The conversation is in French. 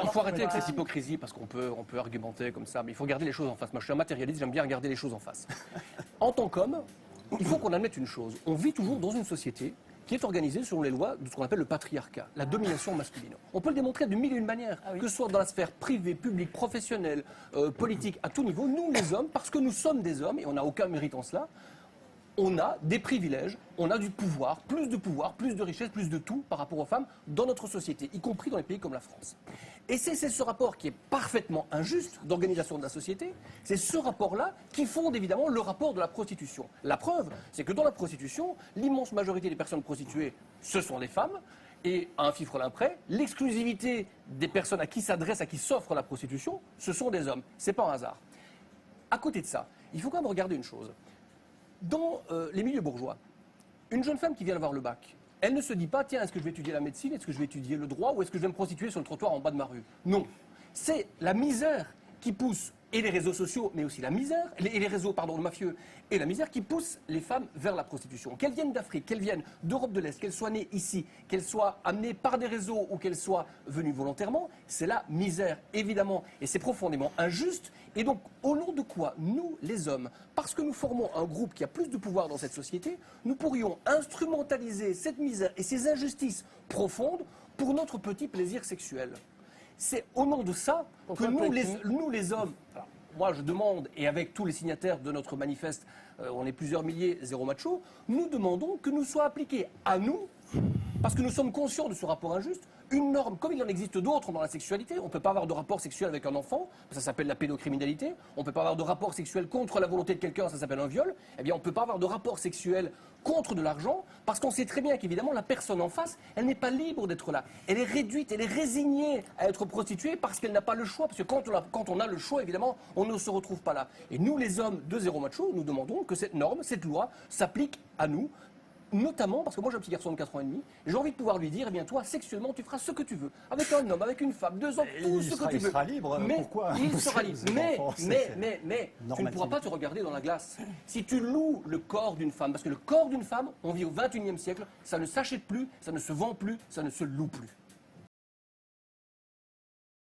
faut arrêter avec cette hypocrisie parce qu'on peut argumenter comme ça, mais il faut regarder les choses en face. Moi, je suis un matérialiste, j'aime bien regarder les choses en face. En tant qu'homme, il faut qu'on admette une chose. On vit toujours dans une société qui est organisée selon les lois de ce qu'on appelle le patriarcat, la domination masculine. On peut le démontrer de mille et une manières, que ce soit dans la sphère privée, publique, professionnelle, politique, à tout niveau. Nous, les hommes, parce que nous sommes des hommes, et on n'a aucun mérite en cela, on a des privilèges, on a du pouvoir, plus de richesse, plus de tout par rapport aux femmes dans notre société, y compris dans les pays comme la France. Et c'est ce rapport qui est parfaitement injuste d'organisation de la société, c'est ce rapport-là qui fonde évidemment le rapport de la prostitution. La preuve, c'est que dans la prostitution, l'immense majorité des personnes prostituées, ce sont des femmes, et à un fifrelin près, l'exclusivité des personnes à qui s'adresse, à qui s'offre la prostitution, ce sont des hommes. C'est pas un hasard. À côté de ça, il faut quand même regarder une chose. Dans les milieux bourgeois, une jeune femme qui vient d'avoir le bac, elle ne se dit pas, tiens, est-ce que je vais étudier la médecine, est-ce que je vais étudier le droit, ou est-ce que je vais me prostituer sur le trottoir en bas de ma rue? Non. C'est la misère qui pousse, et les réseaux sociaux, mais aussi la misère, et les réseaux, pardon, mafieux, et la misère qui poussent les femmes vers la prostitution. Qu'elles viennent d'Afrique, qu'elles viennent d'Europe de l'Est, qu'elles soient nées ici, qu'elles soient amenées par des réseaux ou qu'elles soient venues volontairement, c'est la misère, évidemment. Et c'est profondément injuste. Et donc, au nom de quoi, nous, les hommes, parce que nous formons un groupe qui a plus de pouvoir dans cette société, nous pourrions instrumentaliser cette misère et ces injustices profondes pour notre petit plaisir sexuel. C'est au nom de ça que nous, les hommes, alors, moi je demande, et avec tous les signataires de notre manifeste, on est plusieurs milliers, zéro macho, nous demandons que nous soit appliqué à nous, parce que nous sommes conscients de ce rapport injuste, une norme, comme il en existe d'autres dans la sexualité. On ne peut pas avoir de rapport sexuel avec un enfant, ça s'appelle la pédocriminalité. On ne peut pas avoir de rapport sexuel contre la volonté de quelqu'un, ça s'appelle un viol. Eh bien, on ne peut pas avoir de rapport sexuel contre de l'argent, parce qu'on sait très bien qu'évidemment, la personne en face, elle n'est pas libre d'être là. Elle est réduite, elle est résignée à être prostituée parce qu'elle n'a pas le choix. Parce que quand on a le choix, évidemment, on ne se retrouve pas là. Et nous, les hommes de Zéro Macho, nous demandons que cette norme, cette loi, s'applique à nous. Notamment parce que moi j'ai un petit garçon de 4 ans et demi, j'ai envie de pouvoir lui dire, eh bien toi sexuellement tu feras ce que tu veux, avec un homme, avec une femme, 2 ans, tout ce que tu veux. Il sera libre, mais pourquoi? Il sera libre, mais tu ne pourras pas te regarder dans la glace. Si tu loues le corps d'une femme, parce que le corps d'une femme, on vit au XXIe siècle, ça ne s'achète plus, ça ne se vend plus, ça ne se loue plus.